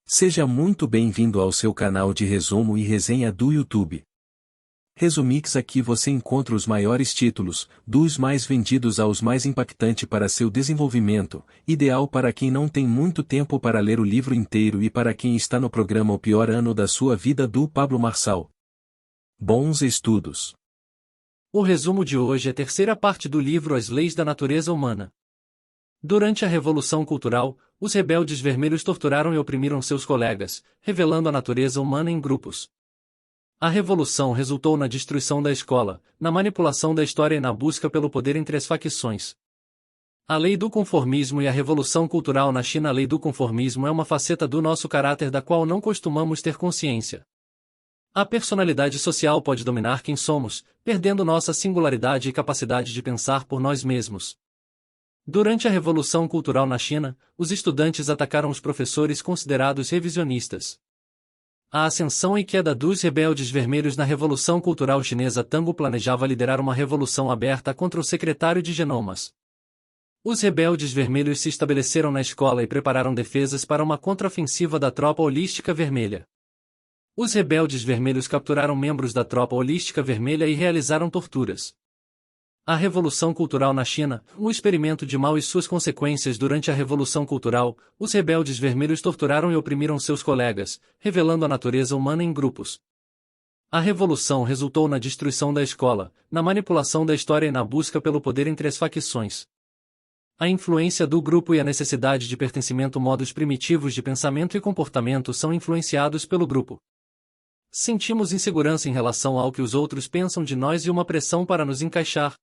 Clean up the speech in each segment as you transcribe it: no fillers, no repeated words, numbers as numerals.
Seja muito bem-vindo ao seu canal de resumo e resenha do YouTube. Resumix, aqui você encontra os maiores títulos, dos mais vendidos aos mais impactantes para seu desenvolvimento, ideal para quem não tem muito tempo para ler o livro inteiro e para quem está no programa O Pior Ano da Sua Vida do Pablo Marçal. Bons estudos! O resumo de hoje é a terceira parte do livro As Leis da Natureza Humana. Durante a Revolução Cultural, os rebeldes vermelhos torturaram e oprimiram seus colegas, revelando a natureza humana em grupos. A revolução resultou na destruição da escola, na manipulação da história e na busca pelo poder entre as facções. A lei do conformismo e a revolução cultural na China. A lei do conformismo é uma faceta do nosso caráter da qual não costumamos ter consciência. A personalidade social pode dominar quem somos, perdendo nossa singularidade e capacidade de pensar por nós mesmos. Durante a Revolução Cultural na China, os estudantes atacaram os professores considerados revisionistas. A ascensão e queda dos rebeldes vermelhos na Revolução Cultural Chinesa. Tango planejava liderar uma revolução aberta contra o secretário de Genomas. Os rebeldes vermelhos se estabeleceram na escola e prepararam defesas para uma contraofensiva da tropa holística vermelha. Os rebeldes vermelhos capturaram membros da tropa holística vermelha e realizaram torturas. A Revolução Cultural na China, um experimento de Mao e suas consequências. Durante a Revolução Cultural, os rebeldes vermelhos torturaram e oprimiram seus colegas, revelando a natureza humana em grupos. A revolução resultou na destruição da escola, na manipulação da história e na busca pelo poder entre as facções. A influência do grupo e a necessidade de pertencimento. Modos primitivos de pensamento e comportamento são influenciados pelo grupo. Sentimos insegurança em relação ao que os outros pensam de nós e uma pressão para nos encaixar.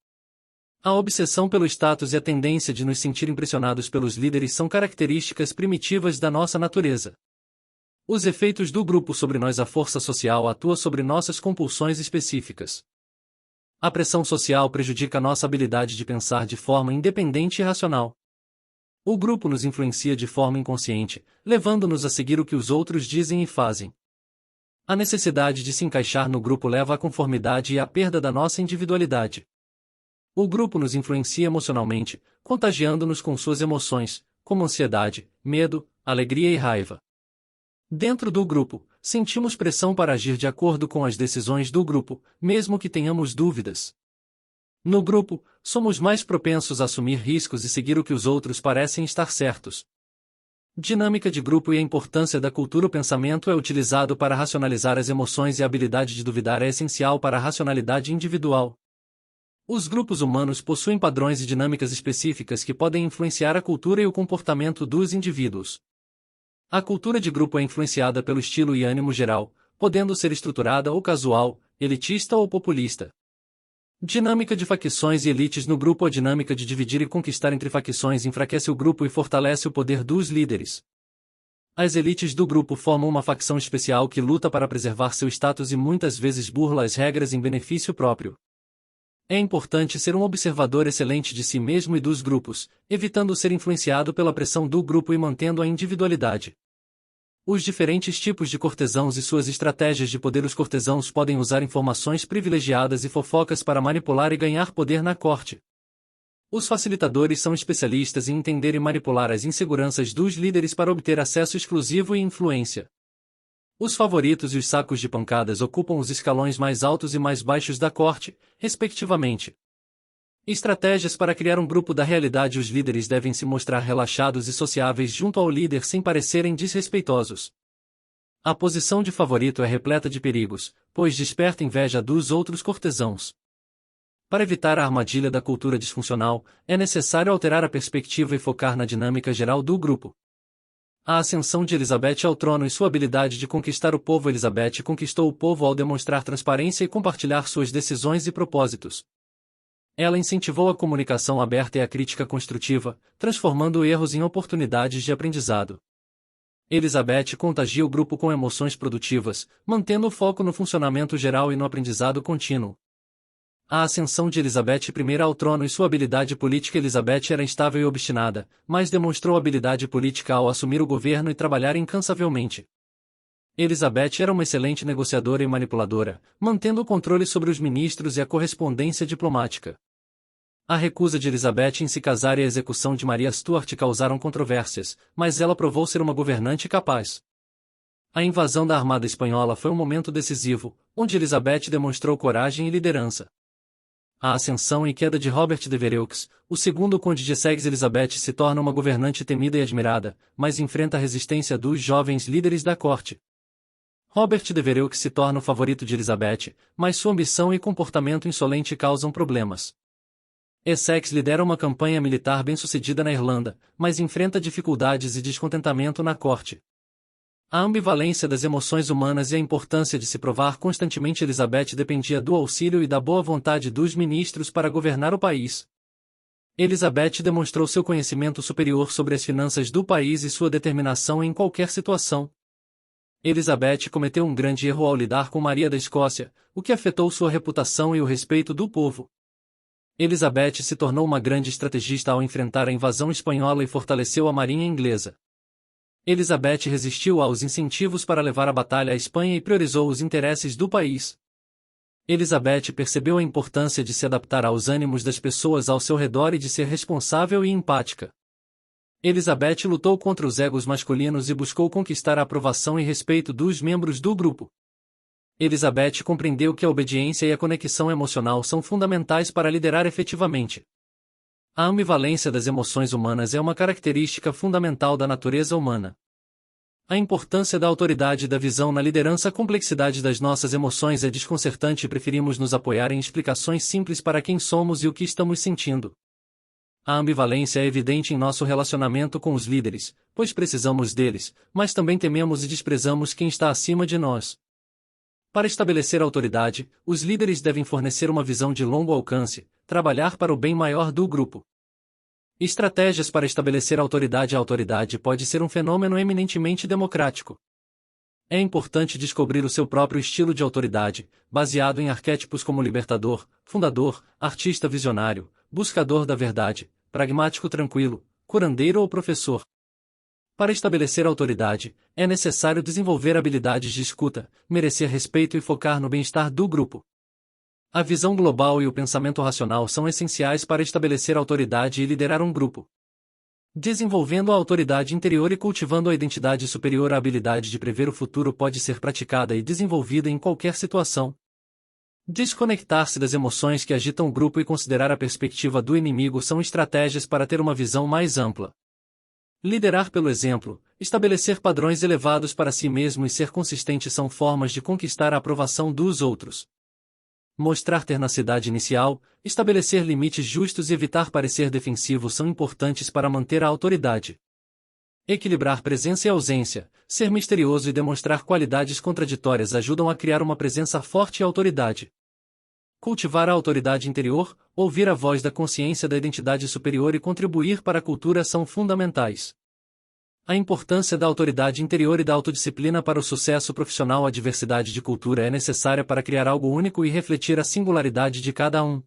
A obsessão pelo status e a tendência de nos sentir impressionados pelos líderes são características primitivas da nossa natureza. Os efeitos do grupo sobre nós. A força social atua sobre nossas compulsões específicas. A pressão social prejudica nossa habilidade de pensar de forma independente e racional. O grupo nos influencia de forma inconsciente, levando-nos a seguir o que os outros dizem e fazem. A necessidade de se encaixar no grupo leva à conformidade e à perda da nossa individualidade. O grupo nos influencia emocionalmente, contagiando-nos com suas emoções, como ansiedade, medo, alegria e raiva. Dentro do grupo, sentimos pressão para agir de acordo com as decisões do grupo, mesmo que tenhamos dúvidas. No grupo, somos mais propensos a assumir riscos e seguir o que os outros parecem estar certos. Dinâmica de grupo e a importância da cultura. O pensamento é utilizado para racionalizar as emoções e a habilidade de duvidar é essencial para a racionalidade individual. Os grupos humanos possuem padrões e dinâmicas específicas que podem influenciar a cultura e o comportamento dos indivíduos. A cultura de grupo é influenciada pelo estilo e ânimo geral, podendo ser estruturada ou casual, elitista ou populista. Dinâmica de facções e elites no grupo. A dinâmica de dividir e conquistar entre facções enfraquece o grupo e fortalece o poder dos líderes. As elites do grupo formam uma facção especial que luta para preservar seu status e muitas vezes burla as regras em benefício próprio. É importante ser um observador excelente de si mesmo e dos grupos, evitando ser influenciado pela pressão do grupo e mantendo a individualidade. Os diferentes tipos de cortesãos e suas estratégias de poder. Os cortesãos podem usar informações privilegiadas e fofocas para manipular e ganhar poder na corte. Os facilitadores são especialistas em entender e manipular as inseguranças dos líderes para obter acesso exclusivo e influência. Os favoritos e os sacos de pancadas ocupam os escalões mais altos e mais baixos da corte, respectivamente. Estratégias para criar um grupo da realidade. Os líderes devem se mostrar relaxados e sociáveis junto ao líder sem parecerem desrespeitosos. A posição de favorito é repleta de perigos, pois desperta inveja dos outros cortesãos. Para evitar a armadilha da cultura disfuncional, é necessário alterar a perspectiva e focar na dinâmica geral do grupo. A ascensão de Elizabeth ao trono e sua habilidade de conquistar o povo. Elizabeth conquistou o povo ao demonstrar transparência e compartilhar suas decisões e propósitos. Ela incentivou a comunicação aberta e a crítica construtiva, transformando erros em oportunidades de aprendizado. Elizabeth contagia o grupo com emoções produtivas, mantendo o foco no funcionamento geral e no aprendizado contínuo. A ascensão de Elizabeth I ao trono e sua habilidade política. Elizabeth era instável e obstinada, mas demonstrou habilidade política ao assumir o governo e trabalhar incansavelmente. Elizabeth era uma excelente negociadora e manipuladora, mantendo o controle sobre os ministros e a correspondência diplomática. A recusa de Elizabeth em se casar e a execução de Maria Stuart causaram controvérsias, mas ela provou ser uma governante capaz. A invasão da Armada Espanhola foi um momento decisivo, onde Elizabeth demonstrou coragem e liderança. A ascensão e queda de Robert de Vereux, o segundo conde de Essex. Elizabeth se torna uma governante temida e admirada, mas enfrenta a resistência dos jovens líderes da corte. Robert de Vereux se torna o favorito de Elizabeth, mas sua ambição e comportamento insolente causam problemas. Essex lidera uma campanha militar bem-sucedida na Irlanda, mas enfrenta dificuldades e descontentamento na corte. A ambivalência das emoções humanas e a importância de se provar constantemente. Elizabeth dependia do auxílio e da boa vontade dos ministros para governar o país. Elizabeth demonstrou seu conhecimento superior sobre as finanças do país e sua determinação em qualquer situação. Elizabeth cometeu um grande erro ao lidar com Maria da Escócia, o que afetou sua reputação e o respeito do povo. Elizabeth se tornou uma grande estrategista ao enfrentar a invasão espanhola e fortaleceu a marinha inglesa. Elizabeth resistiu aos incentivos para levar a batalha à Espanha e priorizou os interesses do país. Elizabeth percebeu a importância de se adaptar aos ânimos das pessoas ao seu redor e de ser responsável e empática. Elizabeth lutou contra os egos masculinos e buscou conquistar a aprovação e respeito dos membros do grupo. Elizabeth compreendeu que a obediência e a conexão emocional são fundamentais para liderar efetivamente. A ambivalência das emoções humanas é uma característica fundamental da natureza humana. A importância da autoridade e da visão na liderança. A complexidade das nossas emoções é desconcertante e preferimos nos apoiar em explicações simples para quem somos e o que estamos sentindo. A ambivalência é evidente em nosso relacionamento com os líderes, pois precisamos deles, mas também tememos e desprezamos quem está acima de nós. Para estabelecer autoridade, os líderes devem fornecer uma visão de longo alcance, trabalhar para o bem maior do grupo. Estratégias para estabelecer autoridade. A autoridade pode ser um fenômeno eminentemente democrático. É importante descobrir o seu próprio estilo de autoridade, baseado em arquétipos como libertador, fundador, artista visionário, buscador da verdade, pragmático tranquilo, curandeiro ou professor. Para estabelecer autoridade, é necessário desenvolver habilidades de escuta, merecer respeito e focar no bem-estar do grupo. A visão global e o pensamento racional são essenciais para estabelecer autoridade e liderar um grupo. Desenvolvendo a autoridade interior e cultivando a identidade superior. A habilidade de prever o futuro pode ser praticada e desenvolvida em qualquer situação. Desconectar-se das emoções que agitam o grupo e considerar a perspectiva do inimigo são estratégias para ter uma visão mais ampla. Liderar pelo exemplo, estabelecer padrões elevados para si mesmo e ser consistente são formas de conquistar a aprovação dos outros. Mostrar tenacidade inicial, estabelecer limites justos e evitar parecer defensivo são importantes para manter a autoridade. Equilibrar presença e ausência, ser misterioso e demonstrar qualidades contraditórias ajudam a criar uma presença forte e autoridade. Cultivar a autoridade interior, ouvir a voz da consciência da identidade superior e contribuir para a cultura são fundamentais. A importância da autoridade interior e da autodisciplina para o sucesso profissional. A diversidade de cultura é necessária para criar algo único e refletir a singularidade de cada um.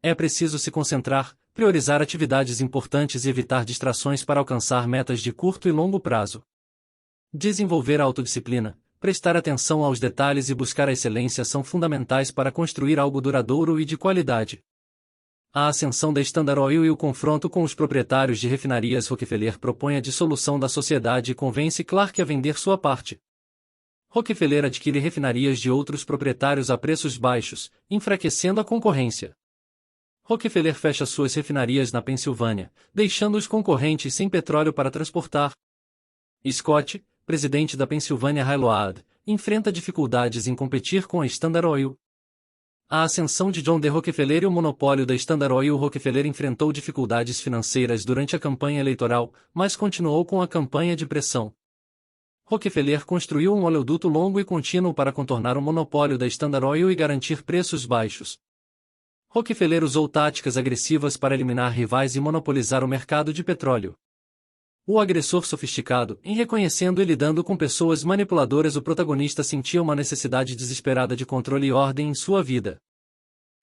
É preciso se concentrar, priorizar atividades importantes e evitar distrações para alcançar metas de curto e longo prazo. Desenvolver a autodisciplina, prestar atenção aos detalhes e buscar a excelência são fundamentais para construir algo duradouro e de qualidade. A ascensão da Standard Oil e o confronto com os proprietários de refinarias. Rockefeller propõe a dissolução da sociedade e convence Clark a vender sua parte. Rockefeller adquire refinarias de outros proprietários a preços baixos, enfraquecendo a concorrência. Rockefeller fecha suas refinarias na Pensilvânia, deixando os concorrentes sem petróleo para transportar. Scott, presidente da Pennsylvania Railroad, enfrenta dificuldades em competir com a Standard Oil. A ascensão de John D. Rockefeller e o monopólio da Standard Oil. Rockefeller enfrentou dificuldades financeiras durante a campanha eleitoral, mas continuou com a campanha de pressão. Rockefeller construiu um oleoduto longo e contínuo para contornar o monopólio da Standard Oil e garantir preços baixos. Rockefeller usou táticas agressivas para eliminar rivais e monopolizar o mercado de petróleo. O agressor sofisticado, em reconhecendo e lidando com pessoas manipuladoras. O protagonista sentia uma necessidade desesperada de controle e ordem em sua vida.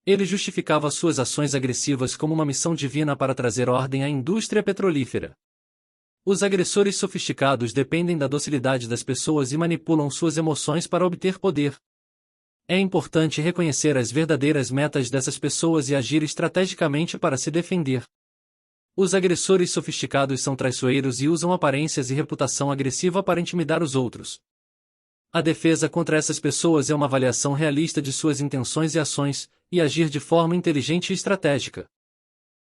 Ele justificava suas ações agressivas como uma missão divina para trazer ordem à indústria petrolífera. Os agressores sofisticados dependem da docilidade das pessoas e manipulam suas emoções para obter poder. É importante reconhecer as verdadeiras metas dessas pessoas e agir estrategicamente para se defender. Os agressores sofisticados são traiçoeiros e usam aparências e reputação agressiva para intimidar os outros. A defesa contra essas pessoas é uma avaliação realista de suas intenções e ações, e agir de forma inteligente e estratégica.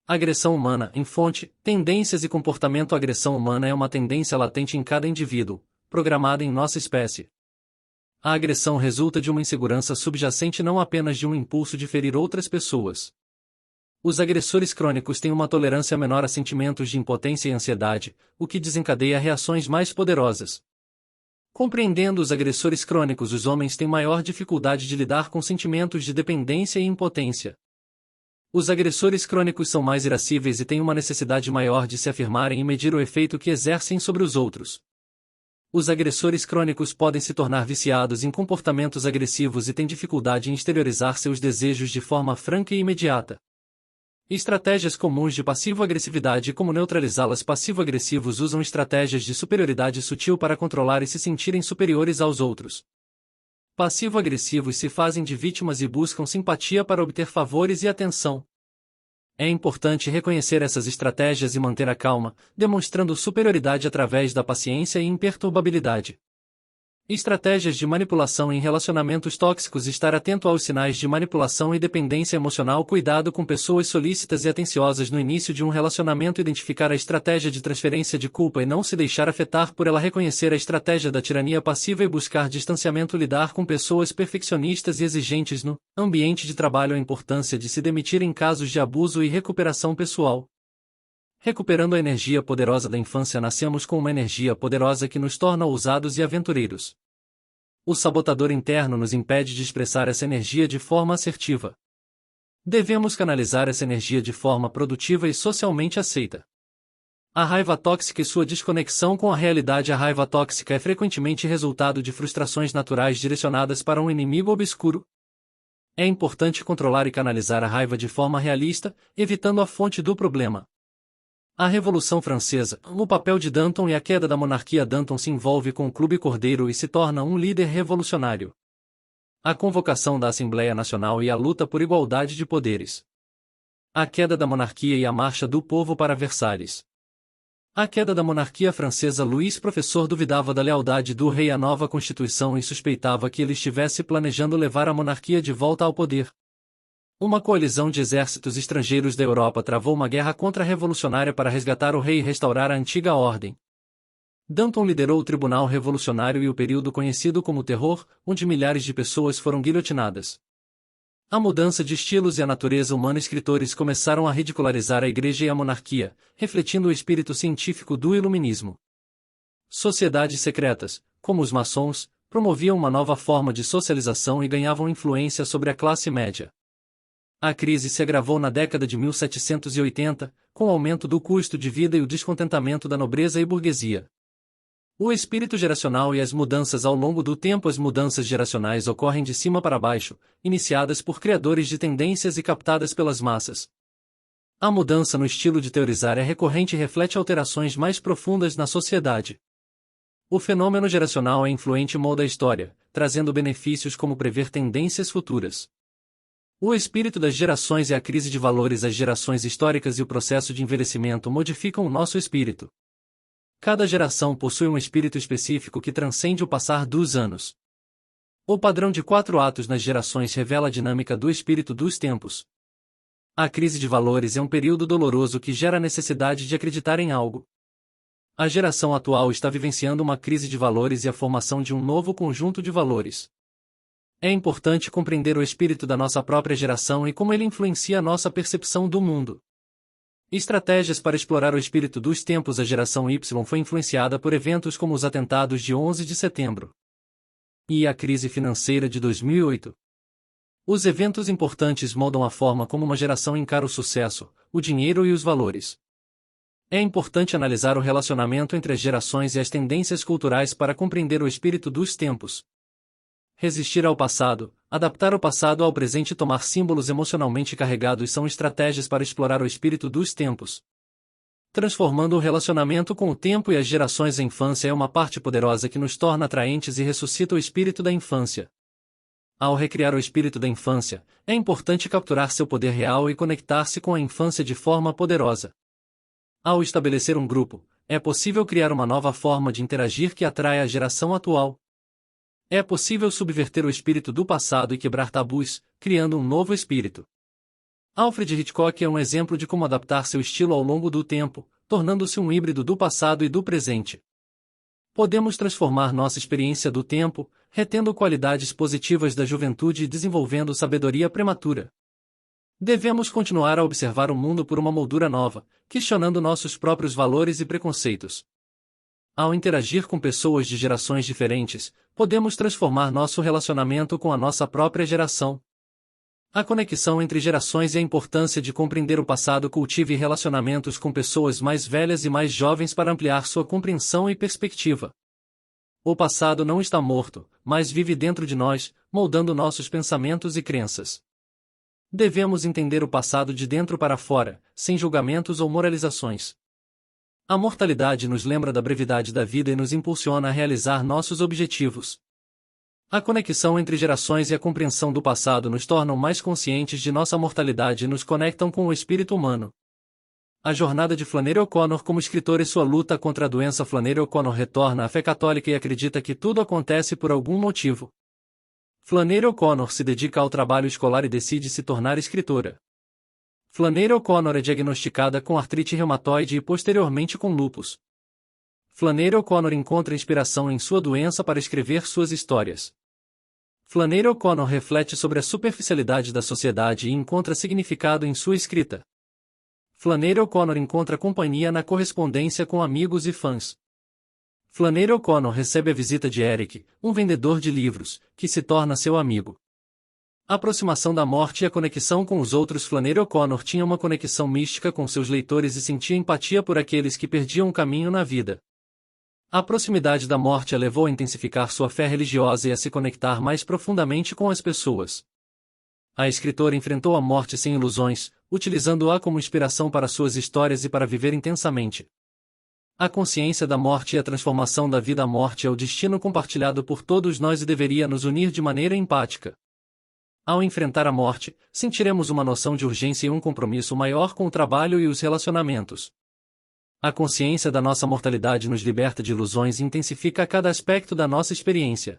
Agressão humana, em fonte, tendências e comportamento. A agressão humana é uma tendência latente em cada indivíduo, programada em nossa espécie. A agressão resulta de uma insegurança subjacente, não apenas de um impulso de ferir outras pessoas. Os agressores crônicos têm uma tolerância menor a sentimentos de impotência e ansiedade, o que desencadeia reações mais poderosas. Compreendendo os agressores crônicos, os homens têm maior dificuldade de lidar com sentimentos de dependência e impotência. Os agressores crônicos são mais irascíveis e têm uma necessidade maior de se afirmarem e medir o efeito que exercem sobre os outros. Os agressores crônicos podem se tornar viciados em comportamentos agressivos e têm dificuldade em exteriorizar seus desejos de forma franca e imediata. Estratégias comuns de passivo-agressividade e como neutralizá-las. Passivo-agressivos usam estratégias de superioridade sutil para controlar e se sentirem superiores aos outros. Passivo-agressivos se fazem de vítimas e buscam simpatia para obter favores e atenção. É importante reconhecer essas estratégias e manter a calma, demonstrando superioridade através da paciência e imperturbabilidade. Estratégias de manipulação em relacionamentos tóxicos. Estar atento aos sinais de manipulação e dependência emocional. Cuidado com pessoas solícitas e atenciosas no início de um relacionamento. Identificar a estratégia de transferência de culpa e não se deixar afetar por ela. Reconhecer a estratégia da tirania passiva e buscar distanciamento. Lidar com pessoas perfeccionistas e exigentes no ambiente de trabalho. A importância de se demitir em casos de abuso e recuperação pessoal. Recuperando a energia poderosa da infância. Nascemos com uma energia poderosa que nos torna ousados e aventureiros. O sabotador interno nos impede de expressar essa energia de forma assertiva. Devemos canalizar essa energia de forma produtiva e socialmente aceita. A raiva tóxica e sua desconexão com a realidade. A raiva tóxica é frequentemente resultado de frustrações naturais direcionadas para um inimigo obscuro. É importante controlar e canalizar a raiva de forma realista, evitando a fonte do problema. A Revolução Francesa, o papel de Danton e a queda da monarquia. Danton se envolve com o Clube Cordeiro e se torna um líder revolucionário. A convocação da Assembleia Nacional e a luta por igualdade de poderes. A queda da monarquia e a marcha do povo para Versalhes. A queda da monarquia francesa. Luís professor duvidava da lealdade do rei à nova Constituição e suspeitava que ele estivesse planejando levar a monarquia de volta ao poder. Uma coalizão de exércitos estrangeiros da Europa travou uma guerra contra-revolucionária para resgatar o rei e restaurar a antiga ordem. Danton liderou o Tribunal Revolucionário e o período conhecido como o Terror, onde milhares de pessoas foram guilhotinadas. A mudança de estilos e a natureza humana. Escritores começaram a ridicularizar a Igreja e a monarquia, refletindo o espírito científico do Iluminismo. Sociedades secretas, como os maçons, promoviam uma nova forma de socialização e ganhavam influência sobre a classe média. A crise se agravou na década de 1780, com o aumento do custo de vida e o descontentamento da nobreza e burguesia. O espírito geracional e as mudanças ao longo do tempo. As mudanças geracionais ocorrem de cima para baixo, iniciadas por criadores de tendências e captadas pelas massas. A mudança no estilo de teorizar é recorrente e reflete alterações mais profundas na sociedade. O fenômeno geracional é influente e molda a história, trazendo benefícios como prever tendências futuras. O espírito das gerações é a crise de valores. As gerações históricas e o processo de envelhecimento modificam o nosso espírito. Cada geração possui um espírito específico que transcende o passar dos anos. O padrão de 4 atos nas gerações revela a dinâmica do espírito dos tempos. A crise de valores é um período doloroso que gera a necessidade de acreditar em algo. A geração atual está vivenciando uma crise de valores e a formação de um novo conjunto de valores. É importante compreender o espírito da nossa própria geração e como ele influencia a nossa percepção do mundo. Estratégias para explorar o espírito dos tempos. A geração Y foi influenciada por eventos como os atentados de 11 de setembro e a crise financeira de 2008. Os eventos importantes moldam a forma como uma geração encara o sucesso, o dinheiro e os valores. É importante analisar o relacionamento entre as gerações e as tendências culturais para compreender o espírito dos tempos. Resistir ao passado, adaptar o passado ao presente e tomar símbolos emocionalmente carregados são estratégias para explorar o espírito dos tempos. Transformando o relacionamento com o tempo e as gerações. A infância é uma parte poderosa que nos torna atraentes e ressuscita o espírito da infância. Ao recriar o espírito da infância, é importante capturar seu poder real e conectar-se com a infância de forma poderosa. Ao estabelecer um grupo, é possível criar uma nova forma de interagir que atrai a geração atual. É possível subverter o espírito do passado e quebrar tabus, criando um novo espírito. Alfred Hitchcock é um exemplo de como adaptar seu estilo ao longo do tempo, tornando-se um híbrido do passado e do presente. Podemos transformar nossa experiência do tempo, retendo qualidades positivas da juventude e desenvolvendo sabedoria prematura. Devemos continuar a observar o mundo por uma moldura nova, questionando nossos próprios valores e preconceitos. Ao interagir com pessoas de gerações diferentes, podemos transformar nosso relacionamento com a nossa própria geração. A conexão entre gerações e a importância de compreender o passado. Cultive relacionamentos com pessoas mais velhas e mais jovens para ampliar sua compreensão e perspectiva. O passado não está morto, mas vive dentro de nós, moldando nossos pensamentos e crenças. Devemos entender o passado de dentro para fora, sem julgamentos ou moralizações. A mortalidade nos lembra da brevidade da vida e nos impulsiona a realizar nossos objetivos. A conexão entre gerações e a compreensão do passado nos tornam mais conscientes de nossa mortalidade e nos conectam com o espírito humano. A jornada de Flannery O'Connor como escritor e sua luta contra a doença. Flannery O'Connor retorna à fé católica e acredita que tudo acontece por algum motivo. Flannery O'Connor se dedica ao trabalho escolar e decide se tornar escritora. Flannery O'Connor é diagnosticada com artrite reumatoide e posteriormente com lúpus. Flannery O'Connor encontra inspiração em sua doença para escrever suas histórias. Flannery O'Connor reflete sobre a superficialidade da sociedade e encontra significado em sua escrita. Flannery O'Connor encontra companhia na correspondência com amigos e fãs. Flannery O'Connor recebe a visita de Eric, um vendedor de livros, que se torna seu amigo. A aproximação da morte e a conexão com os outros. Flannery O'Connor tinha uma conexão mística com seus leitores e sentia empatia por aqueles que perdiam o caminho na vida. A proximidade da morte a levou a intensificar sua fé religiosa e a se conectar mais profundamente com as pessoas. A escritora enfrentou a morte sem ilusões, utilizando-a como inspiração para suas histórias e para viver intensamente. A consciência da morte e a transformação da vida. A morte é o destino compartilhado por todos nós e deveria nos unir de maneira empática. Ao enfrentar a morte, sentiremos uma noção de urgência e um compromisso maior com o trabalho e os relacionamentos. A consciência da nossa mortalidade nos liberta de ilusões e intensifica cada aspecto da nossa experiência.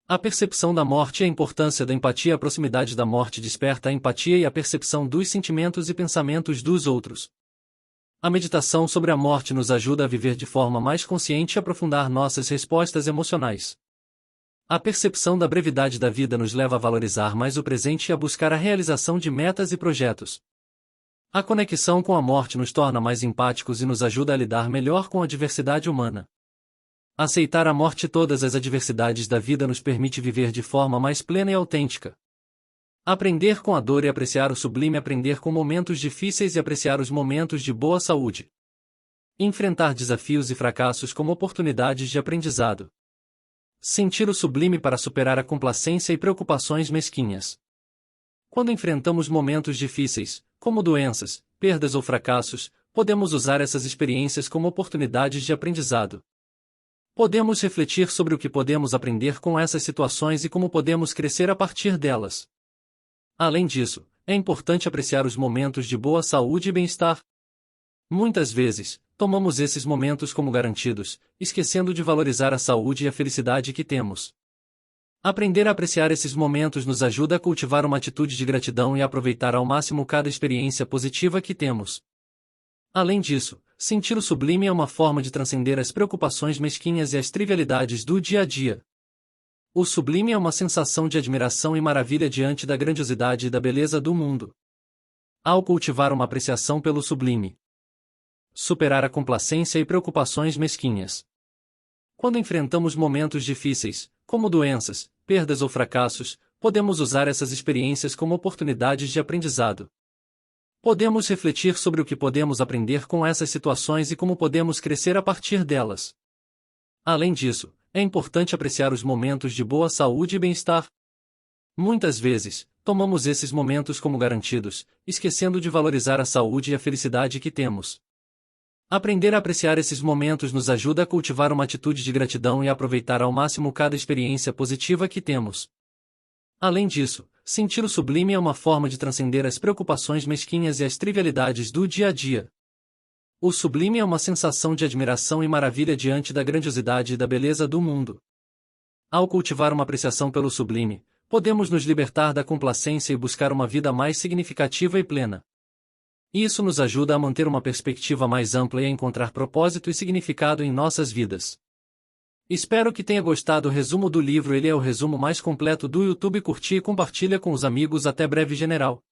A percepção da morte e a importância da empatia. A proximidade da morte desperta a empatia e a percepção dos sentimentos e pensamentos dos outros. A meditação sobre a morte nos ajuda a viver de forma mais consciente e aprofundar nossas respostas emocionais. A percepção da brevidade da vida nos leva a valorizar mais o presente e a buscar a realização de metas e projetos. A conexão com a morte nos torna mais empáticos e nos ajuda a lidar melhor com a diversidade humana. Aceitar a morte e todas as adversidades da vida nos permite viver de forma mais plena e autêntica. Aprender com a dor e apreciar o sublime. Aprender com momentos difíceis e apreciar os momentos de boa saúde. Enfrentar desafios e fracassos como oportunidades de aprendizado. Sentir o sublime para superar a complacência e preocupações mesquinhas. Quando enfrentamos momentos difíceis, como doenças, perdas ou fracassos, podemos usar essas experiências como oportunidades de aprendizado. Podemos refletir sobre o que podemos aprender com essas situações e como podemos crescer a partir delas. Além disso, é importante apreciar os momentos de boa saúde e bem-estar. Muitas vezes, tomamos esses momentos como garantidos, esquecendo de valorizar a saúde e a felicidade que temos. Aprender a apreciar esses momentos nos ajuda a cultivar uma atitude de gratidão e a aproveitar ao máximo cada experiência positiva que temos. Além disso, sentir o sublime é uma forma de transcender as preocupações mesquinhas e as trivialidades do dia a dia. O sublime é uma sensação de admiração e maravilha diante da grandiosidade e da beleza do mundo. Ao cultivar uma apreciação pelo sublime, superar a complacência e preocupações mesquinhas. Quando enfrentamos momentos difíceis, como doenças, perdas ou fracassos, podemos usar essas experiências como oportunidades de aprendizado. Podemos refletir sobre o que podemos aprender com essas situações e como podemos crescer a partir delas. Além disso, é importante apreciar os momentos de boa saúde e bem-estar. Muitas vezes, tomamos esses momentos como garantidos, esquecendo de valorizar a saúde e a felicidade que temos. Aprender a apreciar esses momentos nos ajuda a cultivar uma atitude de gratidão e a aproveitar ao máximo cada experiência positiva que temos. Além disso, sentir o sublime é uma forma de transcender as preocupações mesquinhas e as trivialidades do dia a dia. O sublime é uma sensação de admiração e maravilha diante da grandiosidade e da beleza do mundo. Ao cultivar uma apreciação pelo sublime, podemos nos libertar da complacência e buscar uma vida mais significativa e plena. Isso nos ajuda a manter uma perspectiva mais ampla e a encontrar propósito e significado em nossas vidas. Espero que tenha gostado do resumo do livro. Ele é o resumo mais completo do YouTube. Curti e compartilha com os amigos. Até breve, general.